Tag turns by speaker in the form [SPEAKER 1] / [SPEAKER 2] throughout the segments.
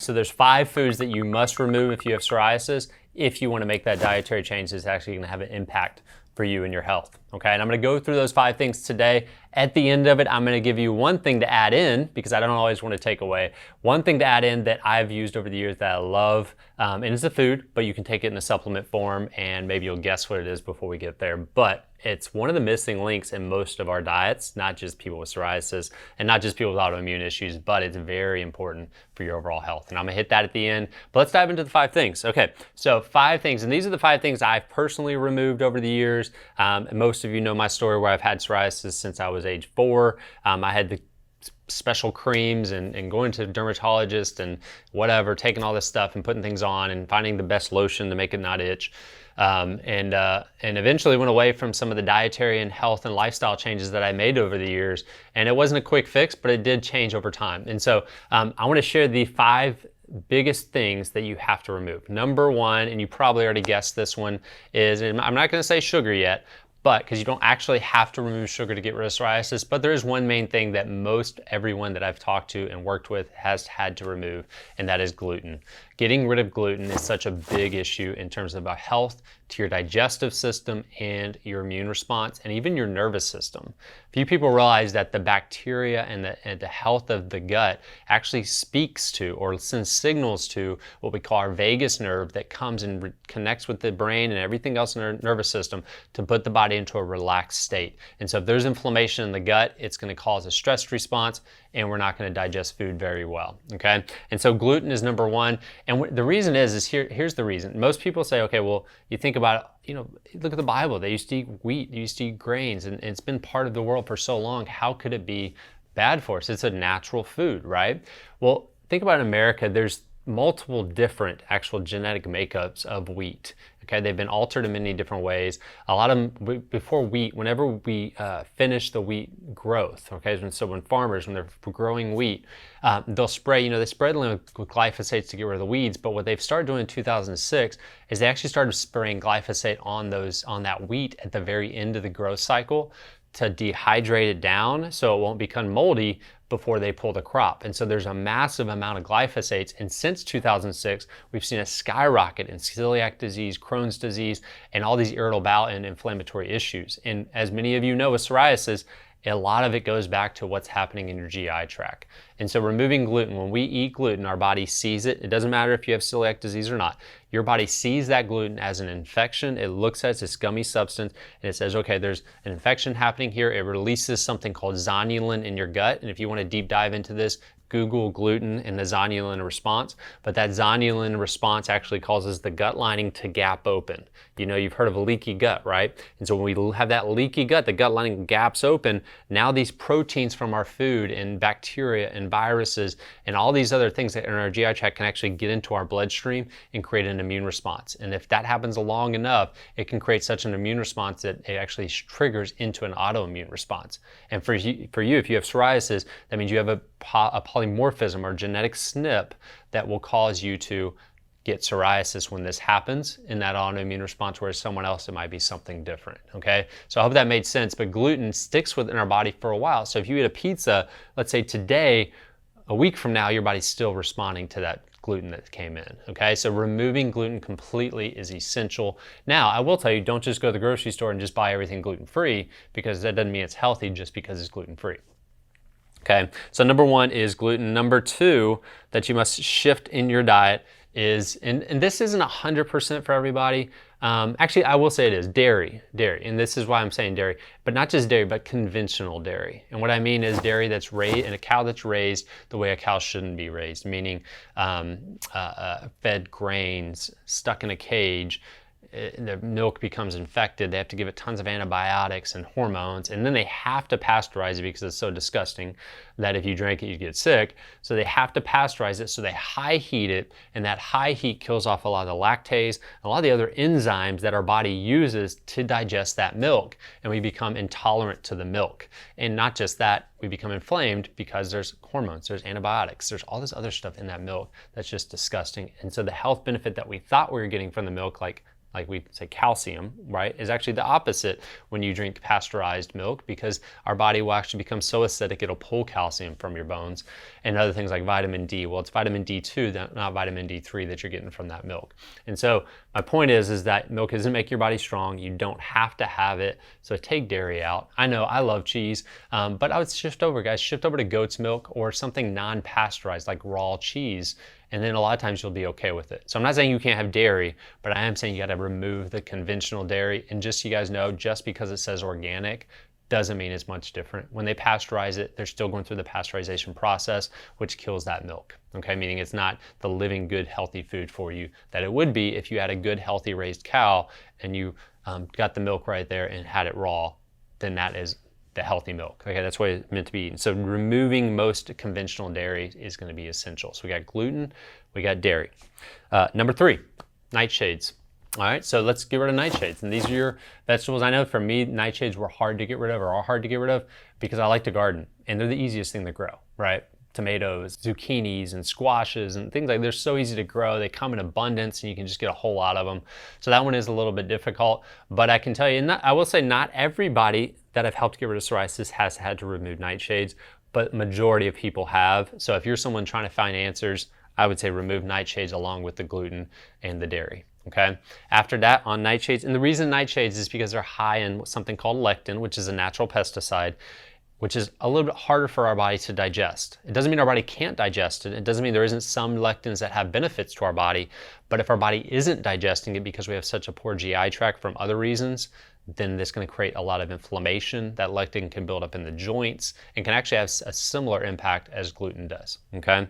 [SPEAKER 1] so there's 5 foods that you must remove if you have psoriasis, if you want to make that dietary change that's actually going to have an impact for you and your health. Okay, and I'm going to go through those 5 things today. At the end of it, I'm going to give you one thing to add in, because I don't always want to take away. One thing to add in that I've used over the years that I love, and it's a food, but you can take it in a supplement form, and maybe you'll guess what it is before we get there. But it's one of the missing links in most of our diets, not just people with psoriasis and not just people with autoimmune issues, but it's very important for your overall health. And I'm gonna hit that at the end, but let's dive into the 5 things. Okay, so 5 things, and these are the 5 things I've personally removed over the years. And most of you know my story where I've had psoriasis since I was age 4. I had the special creams and going to a dermatologist and whatever, taking all this stuff and putting things on and finding the best lotion to make it not itch. And eventually went away from some of the dietary and health and lifestyle changes that I made over the years. And it wasn't a quick fix, but it did change over time. And so I want to share the 5 biggest things that you have to remove. Number 1, and you probably already guessed this one, is, and I'm not going to say sugar yet, but because you don't actually have to remove sugar to get rid of psoriasis, but there is one main thing that most everyone that I've talked to and worked with has had to remove, and that is gluten. Getting rid of gluten is such a big issue in terms of our health, to your digestive system and your immune response, and even your nervous system. Few people realize that the bacteria and the health of the gut actually speaks to or sends signals to what we call our vagus nerve that comes and connects with the brain and everything else in our nervous system to put the body into a relaxed state. And so if there's inflammation in the gut, it's going to cause a stress response, and we're not going to digest food very well, okay? And so gluten is number 1. And the reason is here's the reason. Most people say, okay, well, you think about, look at the Bible. They used to eat wheat, they used to eat grains, and it's been part of the world for so long. How could it be bad for us? It's a natural food, right? Well, think about America. There's multiple different actual genetic makeups of wheat. Okay, they've been altered in many different ways. A lot of them, before wheat, whenever we finish the wheat growth, okay, so when farmers, when they're growing wheat, they'll spray, they spray it with glyphosates to get rid of the weeds, but what they've started doing in 2006 is they actually started spraying glyphosate on that wheat at the very end of the growth cycle to dehydrate it down so it won't become moldy before they pull the crop. And so there's a massive amount of glyphosates, and since 2006 we've seen a skyrocket in celiac disease, Crohn's disease, and all these irritable bowel and inflammatory issues. And as many of you know with psoriasis, a lot of it goes back to what's happening in your GI tract. And so removing gluten, when we eat gluten, our body sees it. It doesn't matter if you have celiac disease or not. Your body sees that gluten as an infection. It looks at it as this gummy substance, and it says, okay, there's an infection happening here. It releases something called zonulin in your gut. And if you want to deep dive into this, Google gluten and the zonulin response, but that zonulin response actually causes the gut lining to gap open. You've heard of a leaky gut, right? And so when we have that leaky gut, the gut lining gaps open, now these proteins from our food and bacteria and viruses and all these other things that are in our GI tract can actually get into our bloodstream and create an immune response. And if that happens long enough, it can create such an immune response that it actually triggers into an autoimmune response. And for you, if you have psoriasis, that means you have a polymorphism or genetic SNP that will cause you to get psoriasis when this happens in that autoimmune response, whereas someone else it might be something different, okay? So I hope that made sense, but gluten sticks within our body for a while. So if you eat a pizza, let's say today, a week from now, your body's still responding to that gluten that came in, okay? So removing gluten completely is essential. Now, I will tell you, don't just go to the grocery store and just buy everything gluten-free, because that doesn't mean it's healthy just because it's gluten-free. Okay, so number 1 is gluten. Number 2 that you must shift in your diet is, and this isn't 100% for everybody. Actually, I will say it is dairy. And this is why I'm saying dairy, but not just dairy, but conventional dairy. And what I mean is dairy that's raised, and a cow that's raised the way a cow shouldn't be raised, meaning fed grains, stuck in a cage. The milk becomes infected. They have to give it tons of antibiotics and hormones, and then they have to pasteurize it because it's so disgusting that if you drink it, you get sick. So they have to pasteurize it, so they high heat it, and that high heat kills off a lot of the lactase, a lot of the other enzymes that our body uses to digest that milk, and we become intolerant to the milk. And not just that, we become inflamed because there's hormones, there's antibiotics, there's all this other stuff in that milk that's just disgusting. And so the health benefit that we thought we were getting from the milk, like like we say calcium, right, is actually the opposite when you drink pasteurized milk, because our body will actually become so acidic it'll pull calcium from your bones. And other things like vitamin D, well, it's vitamin D2, not vitamin D3 that you're getting from that milk. And so my point is that milk doesn't make your body strong. You don't have to have it. So take dairy out. I know I love cheese, but I would shift over, guys. Shift over to goat's milk or something non-pasteurized like raw cheese. And then a lot of times you'll be okay with it. So I'm not saying you can't have dairy, but I am saying you got to remove the conventional dairy. And just so you guys know, just because it says organic doesn't mean it's much different. When they pasteurize it, they're still going through the pasteurization process, which kills that milk. Okay, meaning it's not the living, good, healthy food for you that it would be if you had a good, healthy raised cow and you got the milk right there and had it raw. Then that is the healthy milk. Okay, that's what it's meant to be eaten. So removing most conventional dairy is going to be essential. So we got gluten, we got dairy. Number 3, nightshades. All right, so let's get rid of nightshades. And these are your vegetables. I know for me, nightshades were hard to get rid of, or are hard to get rid of, because I like to garden, and they're the easiest thing to grow, right? Tomatoes, zucchinis, and squashes, and things like, they're so easy to grow. They come in abundance, and you can just get a whole lot of them. So that one is a little bit difficult, but I can tell you, I will say not everybody that I've helped get rid of psoriasis has had to remove nightshades, but majority of people have. So if you're someone trying to find answers, I would say remove nightshades along with the gluten and the dairy. Okay. After that, on nightshades, and the reason nightshades is because they're high in something called lectin, which is a natural pesticide, which is a little bit harder for our body to digest. It doesn't mean our body can't digest it. It doesn't mean there isn't some lectins that have benefits to our body, but if our body isn't digesting it because we have such a poor GI tract from other reasons, then that's going to create a lot of inflammation. That lectin can build up in the joints and can actually have a similar impact as gluten does, okay?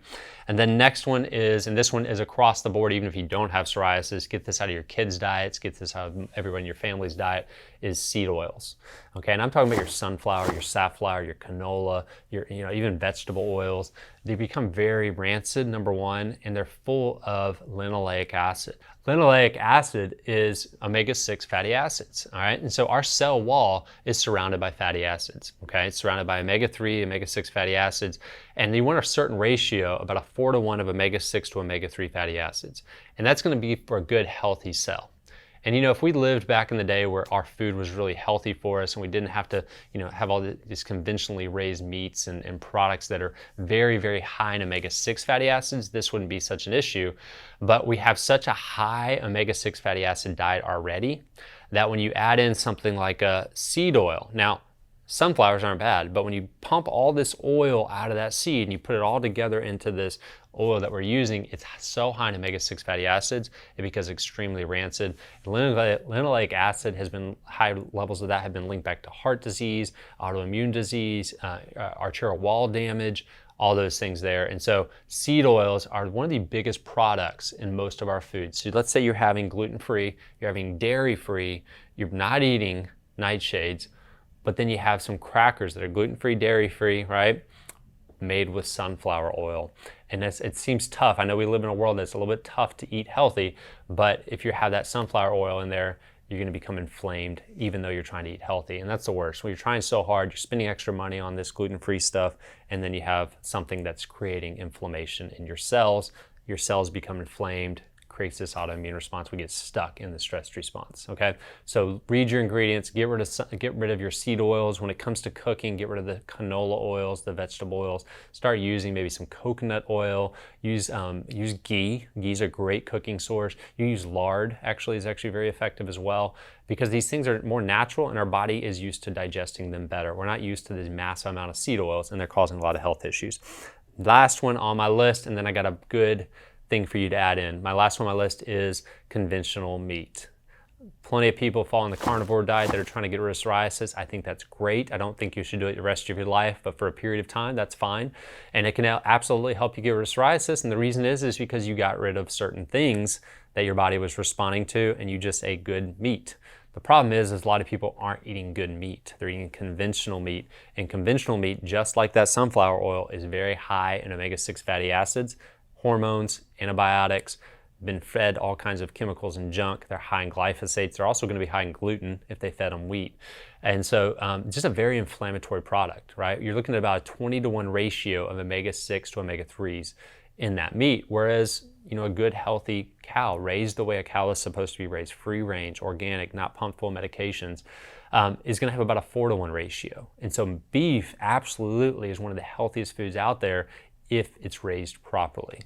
[SPEAKER 1] And then next one is, and this one is across the board, even if you don't have psoriasis, get this out of your kids' diets, get this out of everyone in your family's diet, is seed oils, okay? And I'm talking about your sunflower, your safflower, your canola, your, even vegetable oils. They become very rancid, number one, and they're full of linoleic acid. Linoleic acid is omega-6 fatty acids, all right? And so our cell wall is surrounded by fatty acids, okay? It's surrounded by omega-3, omega-6 fatty acids, and you want a certain ratio, about a 4-to-1 of omega-6 to omega-3 fatty acids. And that's gonna be for a good, healthy cell. And if we lived back in the day where our food was really healthy for us and we didn't have to, have all these conventionally raised meats and products that are very, very high in omega-6 fatty acids, this wouldn't be such an issue. But we have such a high omega-6 fatty acid diet already that when you add in something like a seed oil, now sunflowers aren't bad, but when you pump all this oil out of that seed and you put it all together into this oil that we're using, it's so high in omega-6 fatty acids, it becomes extremely rancid. Linoleic acid has been, high levels of that have been linked back to heart disease, autoimmune disease, arterial wall damage, all those things there. And so seed oils are one of the biggest products in most of our foods. So let's say you're having gluten-free, you're having dairy-free, you're not eating nightshades, but then you have some crackers that are gluten-free, dairy-free, right? Made with sunflower oil. And it seems tough. I know we live in a world that's a little bit tough to eat healthy, but if you have that sunflower oil in there, you're gonna become inflamed even though you're trying to eat healthy. And that's the worst. When you're trying so hard, you're spending extra money on this gluten-free stuff, and then you have something that's creating inflammation in your cells become inflamed, creates this autoimmune response. We get stuck in the stress response, okay? So read your ingredients, get rid of your seed oils. When it comes to cooking, get rid of the canola oils, the vegetable oils. Start using maybe some coconut oil. Use ghee. Ghee's a great cooking source. You use lard, is actually very effective as well, because these things are more natural and our body is used to digesting them better. We're not used to this massive amount of seed oils, and they're causing a lot of health issues. Last one on my list, and then I got a good thing for you to add in. My last one on my list is conventional meat. Plenty of people fall on the carnivore diet that are trying to get rid of psoriasis. I think that's great. I don't think you should do it the rest of your life, but for a period of time, that's fine. And it can absolutely help you get rid of psoriasis. And the reason is because you got rid of certain things that your body was responding to and you just ate good meat. The problem is a lot of people aren't eating good meat. They're eating conventional meat. And conventional meat, just like that sunflower oil, is very high in omega-6 fatty acids, hormones, antibiotics, been fed all kinds of chemicals and junk. They're high in glyphosates. They're also going to be high in gluten if they fed them wheat. And so just a very inflammatory product, right? You're looking at about a 20-to-1 ratio of omega-6 to omega-3s in that meat. Whereas, a good healthy cow, raised the way a cow is supposed to be raised, free range, organic, not pumped full of medications, is going to have about a 4-to-1 ratio. And so beef absolutely is one of the healthiest foods out there if it's raised properly.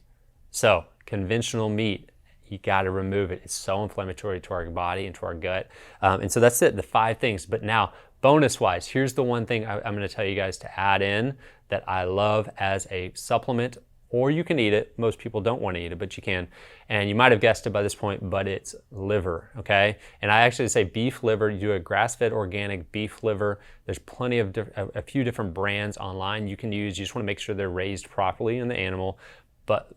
[SPEAKER 1] So conventional meat, you got to remove it. It's so inflammatory to our body and to our gut. And so that's it, the 5 things. But now, bonus wise, here's the one thing I'm going to tell you guys to add in that I love as a supplement, or you can eat it. Most people don't want to eat it, but you can. And you might have guessed it by this point, but it's liver, okay? And I actually say beef liver. You do a grass-fed organic beef liver. There's plenty of, a few different brands online you can use. You just want to make sure they're raised properly in the animal. But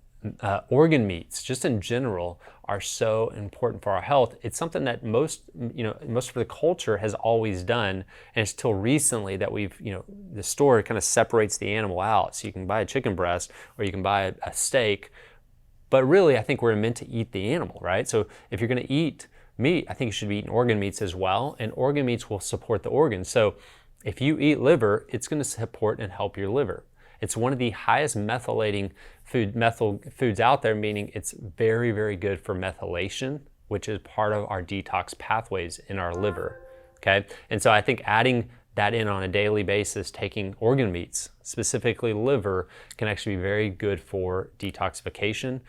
[SPEAKER 1] organ meats, just in general, are so important for our health. It's something that most of the culture has always done, and it's till recently that we've, the store kind of separates the animal out. So you can buy a chicken breast or you can buy a steak, but really I think we're meant to eat the animal, right? So if you're going to eat meat, I think you should be eating organ meats as well, and organ meats will support the organs. So if you eat liver, it's going to support and help your liver. It's one of the highest methylating foods out there, meaning it's very, very good for methylation, which is part of our detox pathways in our liver, okay? And so I think adding that in on a daily basis, taking organ meats, specifically liver, can actually be very good for detoxification.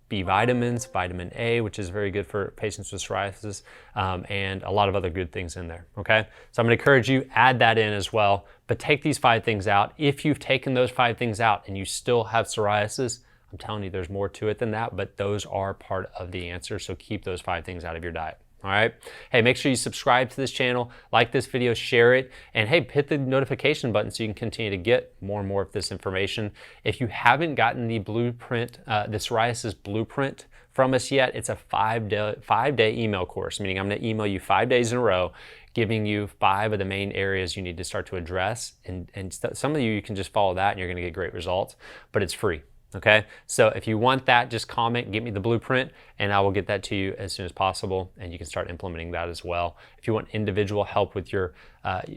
[SPEAKER 1] B vitamins, vitamin A, which is very good for patients with psoriasis, and a lot of other good things in there, okay? So I'm gonna encourage you, add that in as well, but take these 5 things out. If you've taken those 5 things out and you still have psoriasis, I'm telling you there's more to it than that, but those are part of the answer, so keep those 5 things out of your diet. All right. Hey, make sure you subscribe to this channel, like this video, share it, and hey, hit the notification button so you can continue to get more and more of this information. If you haven't gotten the blueprint, the psoriasis blueprint from us yet, it's a 5-day email course, meaning I'm going to email you 5 days in a row, giving you 5 of the main areas you need to start to address. And some of you can just follow that and you're going to get great results, but it's free. Okay, so if you want that, just comment, get me the blueprint, and I will get that to you as soon as possible, and you can start implementing that as well. If you want individual help with your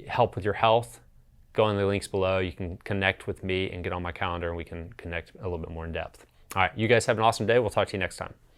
[SPEAKER 1] health, go on the links below. You can connect with me and get on my calendar, and we can connect a little bit more in depth. All right, you guys have an awesome day. We'll talk to you next time.